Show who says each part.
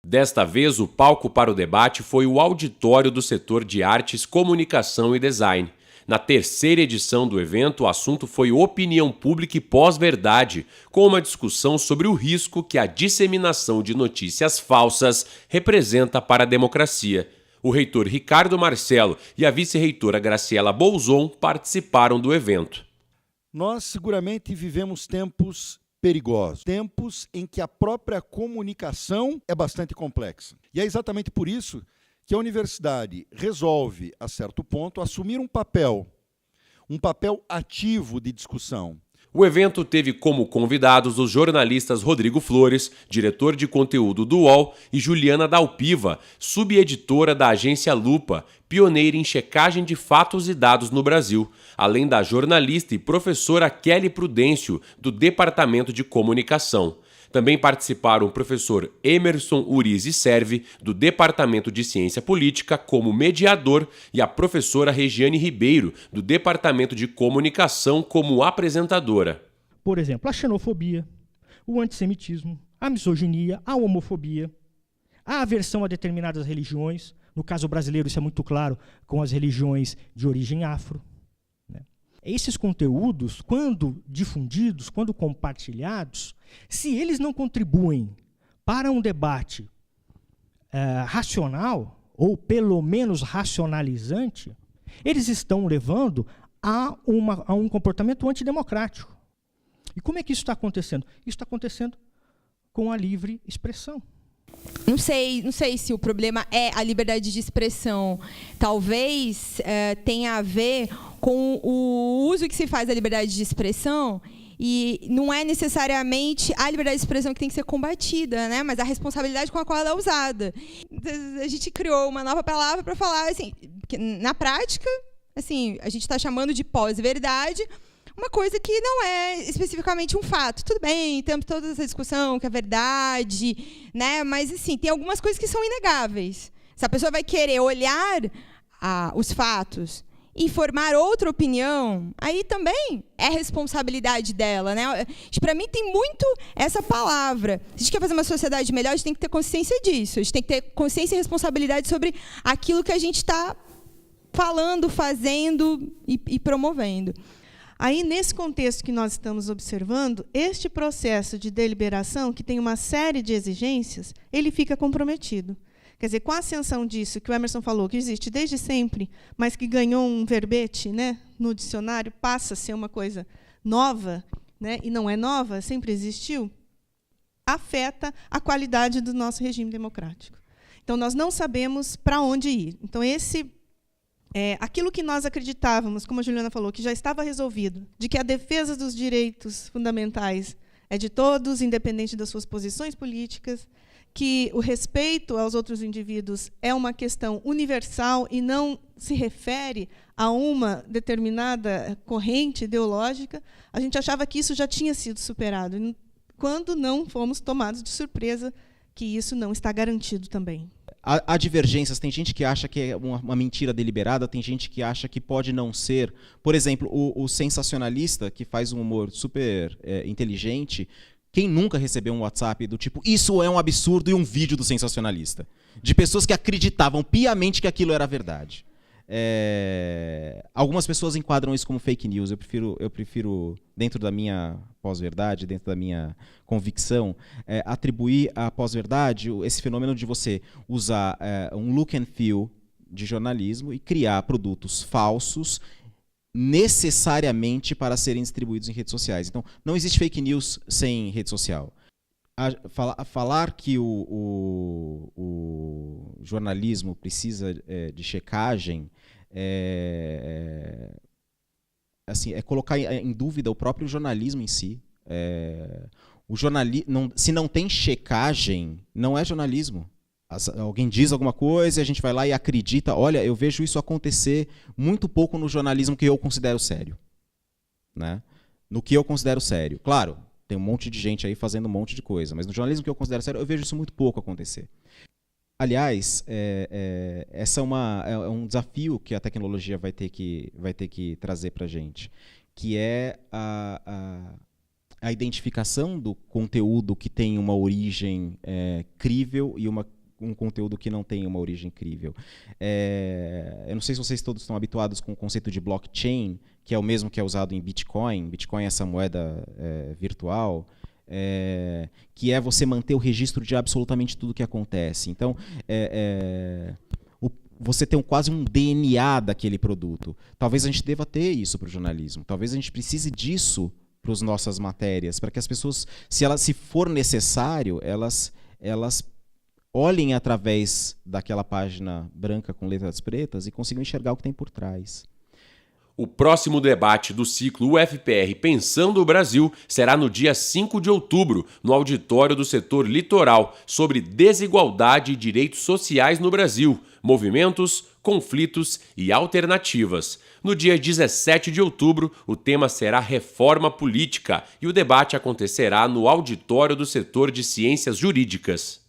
Speaker 1: Desta vez, o palco para o debate foi o auditório do setor de artes, comunicação e design. Na terceira edição do evento, o assunto foi opinião pública e pós-verdade, com uma discussão sobre o risco que a disseminação de notícias falsas representa para a democracia. O reitor Ricardo Marcelo e a vice-reitora Graciela Bolzon participaram do evento.
Speaker 2: Nós seguramente vivemos tempos perigosos, tempos em que a própria comunicação é bastante complexa. E é exatamente por isso que a universidade resolve, a certo ponto, assumir um papel ativo de discussão.
Speaker 1: O evento teve como convidados os jornalistas Rodrigo Flores, diretor de conteúdo do UOL, e Juliana Dalpiva, subeditora da agência Lupa, pioneira em checagem de fatos e dados no Brasil, além da jornalista e professora Kelly Prudêncio, do Departamento de Comunicação. Também participaram o professor Emerson Urize Serve, do Departamento de Ciência Política, como mediador, e a professora Regiane Ribeiro, do Departamento de Comunicação, como apresentadora.
Speaker 3: Por exemplo, a xenofobia, o antissemitismo, a misoginia, a homofobia, a aversão a determinadas religiões. No caso brasileiro, isso é muito claro com as religiões de origem afro. Esses conteúdos, quando difundidos, quando compartilhados, se eles não contribuem para um debate racional, ou pelo menos racionalizante, eles estão levando a um comportamento antidemocrático. E como é que isso está acontecendo? Isso está acontecendo com a livre expressão.
Speaker 4: Não sei se o problema é a liberdade de expressão. Talvez tenha a ver com o uso que se faz da liberdade de expressão, e não é necessariamente a liberdade de expressão que tem que ser combatida, né? Mas a responsabilidade com a qual ela é usada. A gente criou uma nova palavra para falar assim, que na prática, assim, a gente está chamando de pós-verdade uma coisa que não é especificamente um fato. Tudo bem, temos toda essa discussão que é verdade, né? Mas assim, tem algumas coisas que são inegáveis. Se a pessoa vai querer olhar os fatos e formar outra opinião, aí também é responsabilidade dela, né? Para mim tem muito essa palavra. Se a gente quer fazer uma sociedade melhor, a gente tem que ter consciência disso. A gente tem que ter consciência e responsabilidade sobre aquilo que a gente está falando, fazendo e promovendo.
Speaker 5: Aí, nesse contexto que nós estamos observando, este processo de deliberação, que tem uma série de exigências, ele fica comprometido. Quer dizer, com a ascensão disso, que o Emerson falou, que existe desde sempre, mas que ganhou um verbete, né, no dicionário, passa a ser uma coisa nova, né, e não é nova, sempre existiu, afeta a qualidade do nosso regime democrático. Então, nós não sabemos para onde ir. Então, aquilo que nós acreditávamos, como a Juliana falou, que já estava resolvido, de que a defesa dos direitos fundamentais é de todos, independente das suas posições políticas, que o respeito aos outros indivíduos é uma questão universal e não se refere a uma determinada corrente ideológica, a gente achava que isso já tinha sido superado, quando não fomos tomados de surpresa que isso não está garantido também.
Speaker 6: Há divergências, tem gente que acha que é uma mentira deliberada, tem gente que acha que pode não ser. Por exemplo, o sensacionalista, que faz um humor super inteligente, quem nunca recebeu um WhatsApp do tipo, isso é um absurdo, e um vídeo do sensacionalista? De pessoas que acreditavam piamente que aquilo era verdade. Algumas pessoas enquadram isso como fake news. Eu prefiro dentro da minha pós-verdade, dentro da minha convicção, atribuir à pós-verdade esse fenômeno de você usar um look and feel de jornalismo e criar produtos falsos necessariamente para serem distribuídos em redes sociais. Então, não existe fake news sem rede social. Falar que o jornalismo precisa de checagem assim, é colocar em dúvida o próprio jornalismo em si. Se não tem checagem, não é jornalismo. Alguém diz alguma coisa e a gente vai lá e acredita. Olha, eu vejo isso acontecer muito pouco no jornalismo que eu considero sério. Né? No que eu considero sério. Claro, tem um monte de gente aí fazendo um monte de coisa, mas no jornalismo que eu considero sério, eu vejo isso muito pouco acontecer. Aliás, essa é um desafio que a tecnologia vai ter que trazer para a gente, que é a identificação do conteúdo que tem uma origem crível e uma um conteúdo que não tem uma origem crível. Eu não sei se vocês todos estão habituados com o conceito de blockchain, que é o mesmo que é usado em Bitcoin. Bitcoin é essa moeda virtual, que é você manter o registro de absolutamente tudo que acontece. Então, você tem quase um DNA daquele produto. Talvez a gente deva ter isso para o jornalismo. Talvez a gente precise disso para as nossas matérias, para que as pessoas, se for necessário, elas olhem através daquela página branca com letras pretas e consigam enxergar o que tem por trás.
Speaker 1: O próximo debate do ciclo UFPR Pensando o Brasil será no dia 5 de outubro, no auditório do setor litoral, sobre desigualdade e direitos sociais no Brasil, movimentos, conflitos e alternativas. No dia 17 de outubro, o tema será reforma política e o debate acontecerá no auditório do setor de ciências jurídicas.